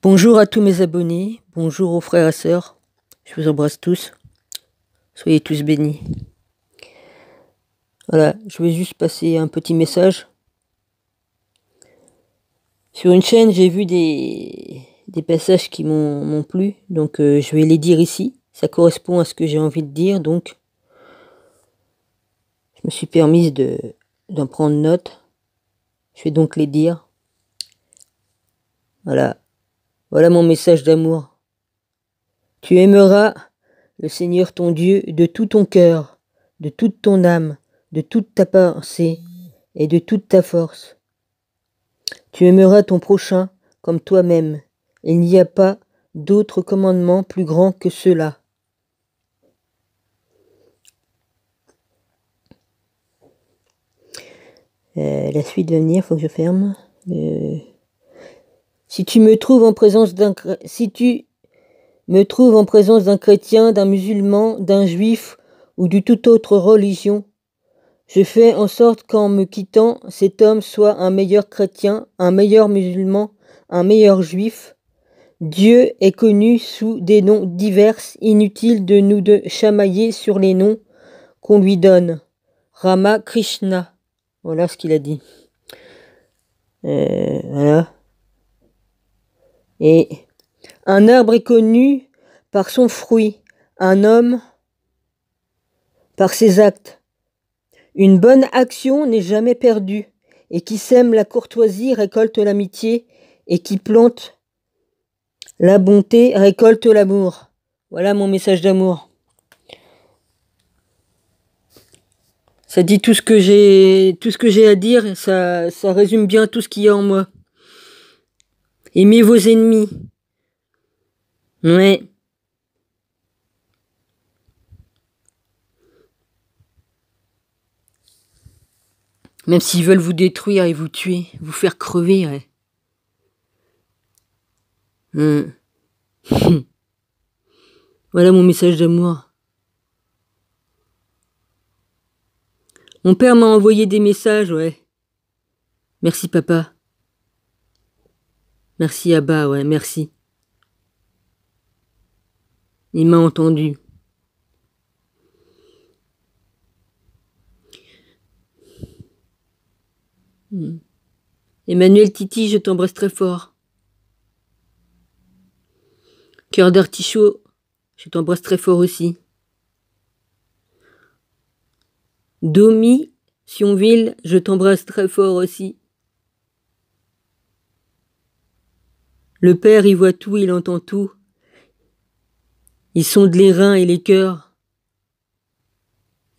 Bonjour à tous mes abonnés, bonjour aux frères et sœurs, je vous embrasse tous, soyez tous bénis. Voilà, je vais juste passer un petit message. Sur une chaîne, j'ai vu des passages qui m'ont plu, donc je vais les dire ici. Ça correspond à ce que j'ai envie de dire, donc je me suis permise d'en prendre note. Je vais donc les dire. Voilà, voilà mon message d'amour. Tu aimeras le Seigneur ton Dieu de tout ton cœur, de toute ton âme, de toute ta pensée et de toute ta force. Tu aimeras ton prochain comme toi-même. Il n'y a pas d'autre commandement plus grand que cela. La suite va venir, faut que je ferme. Si tu me trouves en présence d'un chrétien, d'un musulman, d'un juif ou de toute autre religion, je fais en sorte qu'en me quittant, cet homme soit un meilleur chrétien, un meilleur musulman, un meilleur juif. Dieu est connu sous des noms divers, inutile de nous chamailler sur les noms qu'on lui donne. Rama Krishna. Voilà ce qu'il a dit. Voilà. Et un arbre est connu par son fruit, un homme par ses actes. Une bonne action n'est jamais perdue, et qui sème la courtoisie récolte l'amitié, et qui plante la bonté récolte l'amour. Voilà mon message d'amour. Ça dit tout ce que j'ai à dire, ça résume bien tout ce qu'il y a en moi. Aimez vos ennemis. Ouais. Même s'ils veulent vous détruire et vous tuer, vous faire crever, ouais. Voilà mon message d'amour. Mon père m'a envoyé des messages, ouais. Merci papa. Merci Abba, ouais, merci. Il m'a entendu. Emmanuel Titi, je t'embrasse très fort. Cœur d'artichaut, je t'embrasse très fort aussi. Domi, Sionville, je t'embrasse très fort aussi. Le Père, il voit tout, il entend tout. Il sonde les reins et les cœurs.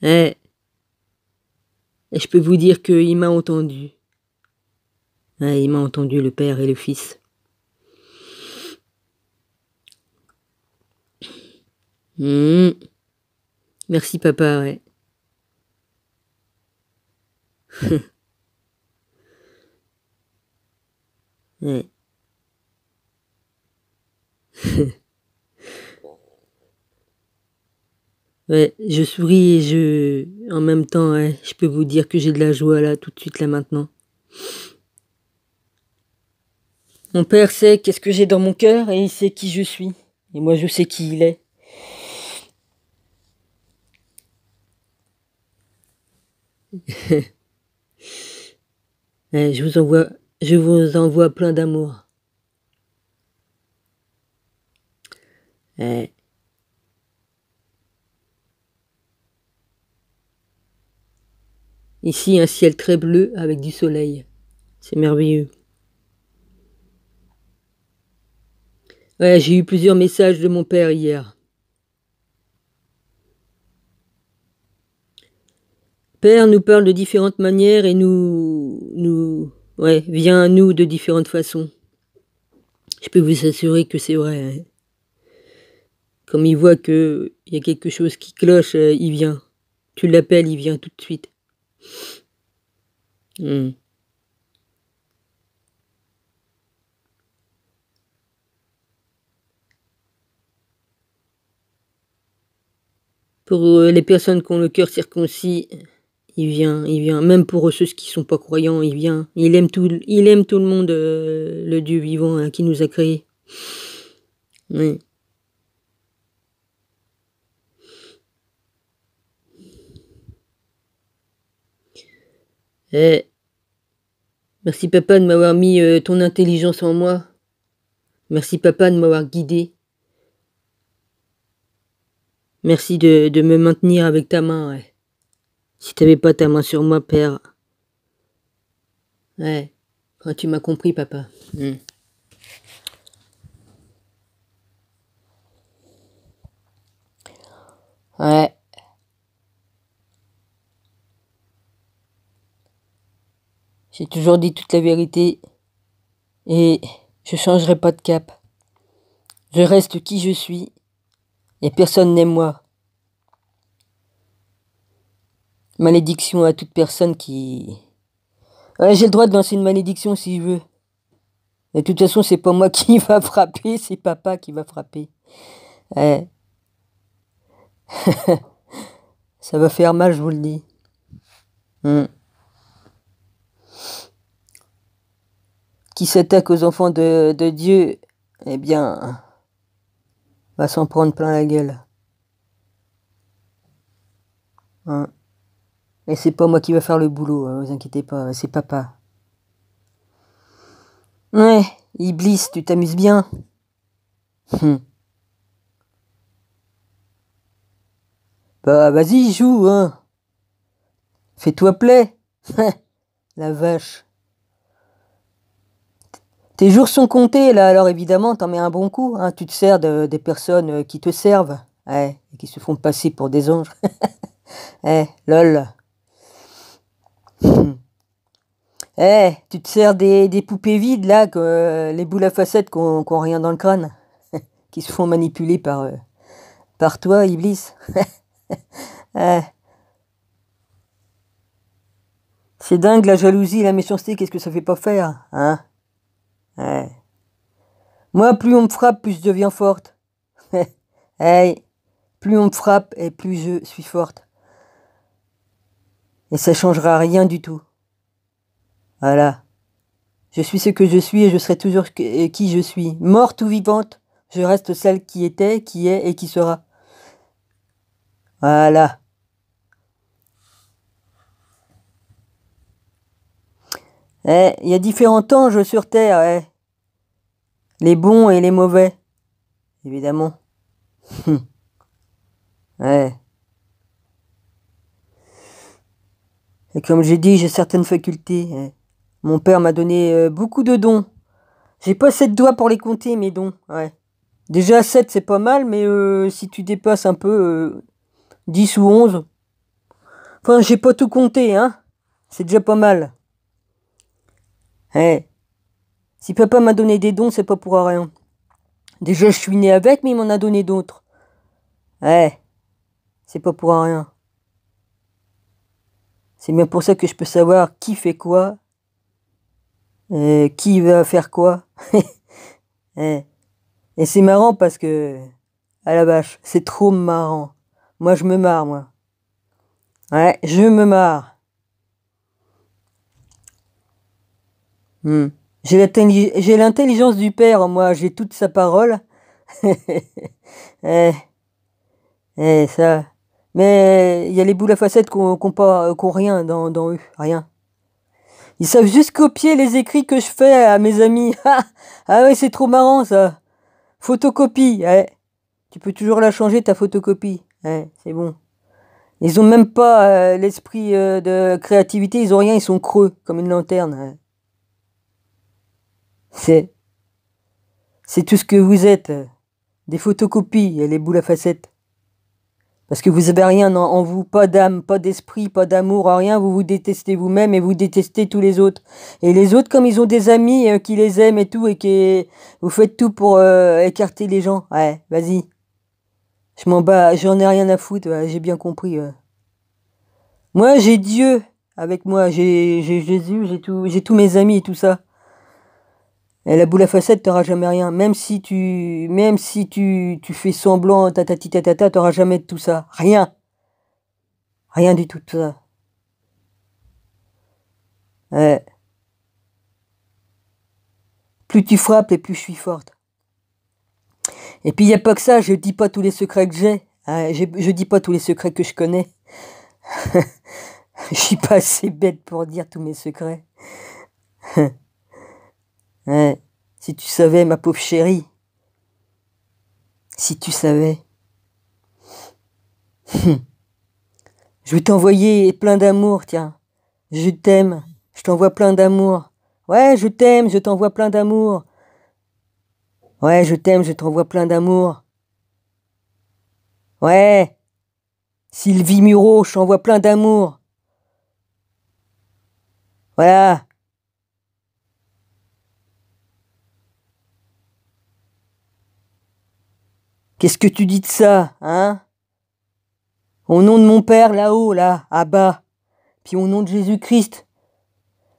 Et je peux vous dire qu'il m'a entendu. Il m'a entendu, le Père et le Fils. Merci papa, ouais. Ouais. Ouais, je souris et en même temps, ouais, je peux vous dire que j'ai de la joie là, tout de suite là maintenant. Mon père sait qu'est-ce que j'ai dans mon cœur et il sait qui je suis. Et moi je sais qui il est. Ouais, je vous envoie plein d'amour. Ouais. Ici, un ciel très bleu avec du soleil. C'est merveilleux. Ouais, j'ai eu plusieurs messages de mon père hier. Père nous parle de différentes manières et vient à nous de différentes façons. Je peux vous assurer que c'est vrai. Hein. Comme il voit qu'il y a quelque chose qui cloche, il vient. Tu l'appelles, il vient tout de suite. Pour les personnes qui ont le cœur circoncis, il vient. Même pour ceux qui sont pas croyants, il vient. Il aime tout le monde, le Dieu vivant hein, qui nous a créés. Oui. Eh, merci papa de m'avoir mis ton intelligence en moi. Merci papa de m'avoir guidé. Merci de me maintenir avec ta main, ouais. Si t'avais pas ta main sur moi, père. Ouais. Quand tu m'as compris, papa. Ouais. J'ai toujours dit toute la vérité. Et je changerai pas de cap. Je reste qui je suis. Et personne n'aime moi. Malédiction à toute personne qui... Ouais, j'ai le droit de lancer une malédiction si je veux. Et de toute façon, c'est pas moi qui va frapper, c'est papa qui va frapper. Ouais. Ça va faire mal, je vous le dis. Qui s'attaque aux enfants de Dieu, eh bien, va s'en prendre plein la gueule. Hein. Et c'est pas moi qui va faire le boulot, hein, vous inquiétez pas, c'est papa. Ouais, Iblis, tu t'amuses bien. Bah vas-y, joue, hein. Fais-toi plaisir. La vache. Tes jours sont comptés, là, alors évidemment, t'en mets un bon coup, hein. Tu te sers des personnes qui te servent, ouais, et qui se font passer pour des anges. Lol. Tu te sers des poupées vides, là, les boules à facettes qui ont rien dans le crâne, qui se font manipuler par toi, Iblis. C'est dingue, la jalousie, la méchanceté, qu'est-ce que ça fait pas faire, hein? Moi, plus on me frappe, plus je deviens forte. Hey, plus on me frappe, et plus je suis forte. Et ça changera rien du tout. Voilà. Je suis ce que je suis et je serai toujours qui je suis. Morte ou vivante, je reste celle qui était, qui est et qui sera. Voilà. Il y a différents anges sur Terre, les bons et les mauvais, évidemment. Ouais. Et comme j'ai dit, j'ai certaines facultés. Mon père m'a donné beaucoup de dons. J'ai pas 7 doigts pour les compter, mes dons. Ouais. Déjà 7 c'est pas mal, mais si tu dépasses un peu 10 ou 11. Enfin, j'ai pas tout compté, hein. C'est déjà pas mal. Si papa m'a donné des dons, c'est pas pour rien. Déjà, je suis né avec, mais il m'en a donné d'autres. C'est pas pour rien. C'est bien pour ça que je peux savoir qui fait quoi, qui va faire quoi. Et c'est marrant parce que, à la vache, c'est trop marrant. Moi, je me marre, moi. Ouais, je me marre. J'ai l'intelligence du père, moi, j'ai toute sa parole. eh, ça. Mais il y a les boules à facettes qu'on rien dans eux, rien. Ils savent juste copier les écrits que je fais à mes amis. Ah ouais, c'est trop marrant ça. Photocopie, tu peux toujours la changer ta photocopie. C'est bon. Ils ont même pas l'esprit de créativité, ils ont rien, ils sont creux comme une lanterne. C'est c'est tout ce que vous êtes. Des photocopies, les boules à facettes. Parce que vous avez rien en vous, pas d'âme, pas d'esprit, pas d'amour, rien, vous vous détestez vous-même et vous détestez tous les autres. Et les autres, comme ils ont des amis qui les aiment et tout, et que vous faites tout pour écarter les gens. Ouais, vas-y. Je m'en bats, j'en ai rien à foutre, j'ai bien compris. Moi, j'ai Dieu avec moi, j'ai Jésus, j'ai tous mes amis et tout ça. Et la boule à facettes, t'auras jamais rien. Même si tu fais semblant, tatati tatata, t'auras jamais de tout ça. Rien. Rien du tout de ça. Plus tu frappes et plus je suis forte. Et puis il n'y a pas que ça, je dis pas tous les secrets que j'ai. Hein, je dis pas tous les secrets que je connais. Je suis pas assez bête pour dire tous mes secrets. Ouais. Si tu savais, ma pauvre chérie. Si tu savais. Je vais t'envoyer plein d'amour, tiens. Je t'aime. Je t'envoie plein d'amour. Ouais, je t'aime, je t'envoie plein d'amour. Ouais, je t'aime, je t'envoie plein d'amour. Ouais. Sylvie Muro, je t'envoie plein d'amour. Voilà. Qu'est-ce que tu dis de ça, hein? Au nom de mon Père, là-haut, là, à bas. Puis au nom de Jésus-Christ,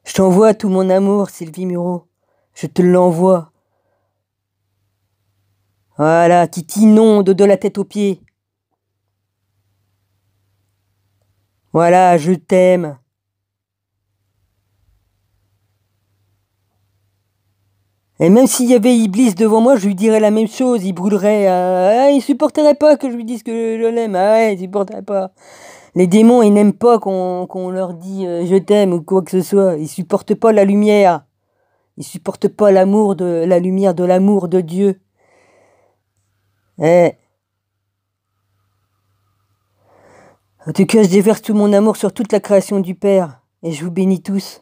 je t'envoie tout mon amour, Sylvie Muro. Je te l'envoie. Voilà, qui t'inonde de la tête aux pieds. Voilà, je t'aime. Et même s'il y avait Iblis devant moi, je lui dirais la même chose. Il brûlerait. Il supporterait pas que je lui dise que je l'aime. Ah ouais, il supporterait pas. Les démons, ils n'aiment pas qu'on leur dit je t'aime ou quoi que ce soit. Ils supportent pas la lumière. Ils supportent pas l'amour de la lumière de l'amour de Dieu. Eh. En tout cas, je déverse tout mon amour sur toute la création du Père. Et je vous bénis tous.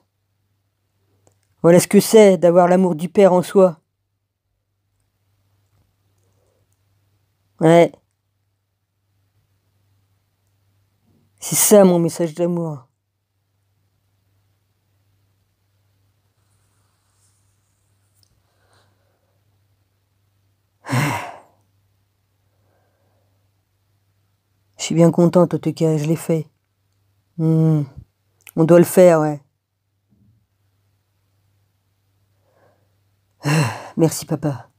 Voilà ce que c'est d'avoir l'amour du Père en soi. Ouais. C'est ça mon message d'amour. Je suis bien contente en tout cas, je l'ai fait. On doit le faire, ouais. Merci papa.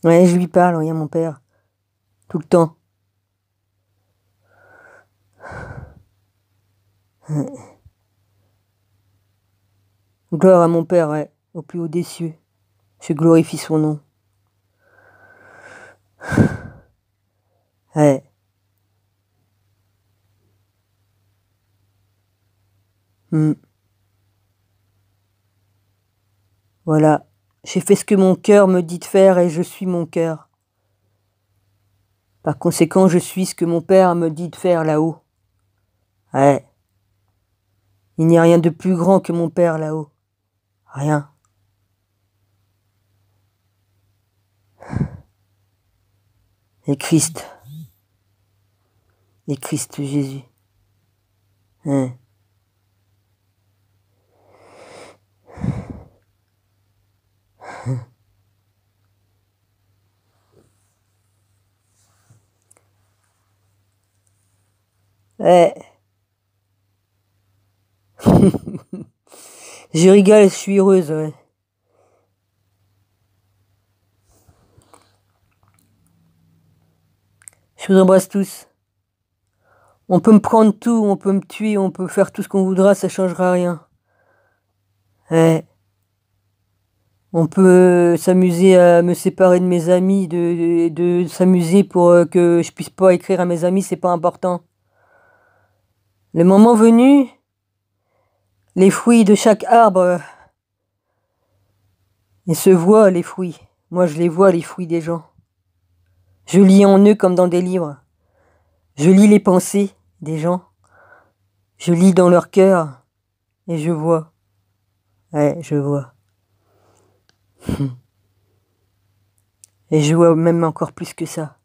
Ouais, je lui parle, oui, à mon père. Tout le temps. Gloire à mon Père, ouais, au plus haut des cieux. Je glorifie son nom. Ouais. Voilà. J'ai fait ce que mon cœur me dit de faire et je suis mon cœur. Par conséquent, je suis ce que mon Père me dit de faire là-haut. Ouais. Il n'y a rien de plus grand que mon Père là-haut. Rien. Et Christ. Et Christ Jésus. Hein. Ouais. Je rigole, je suis heureuse, ouais. Je vous embrasse tous. On peut me prendre tout, on peut me tuer, on peut faire tout ce qu'on voudra, ça changera rien. Ouais. On peut s'amuser à me séparer de mes amis, de s'amuser pour que je puisse pas écrire à mes amis, c'est pas important. Le moment venu, les fruits de chaque arbre, ils se voient, les fruits. Moi, je les vois, les fruits des gens. Je lis en eux comme dans des livres. Je lis les pensées des gens. Je lis dans leur cœur et je vois. Ouais, je vois. Et je vois même encore plus que ça.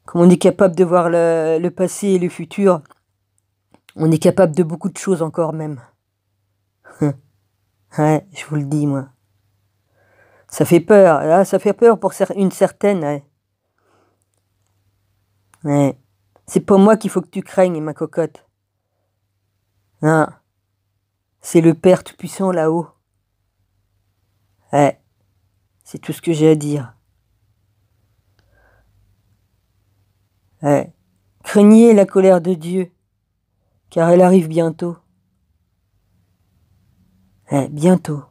Comme on est capable de voir le passé et le futur, on est capable de beaucoup de choses encore même. Ouais, je vous le dis, moi. Ça fait peur. Là, ça fait peur pour une certaine. Ouais. Ouais. C'est pas moi qu'il faut que tu craignes, ma cocotte. Non. C'est le Père Tout-Puissant là-haut. Ouais. C'est tout ce que j'ai à dire. Ouais. Craignez la colère de Dieu, car elle arrive bientôt. Ouais, bientôt.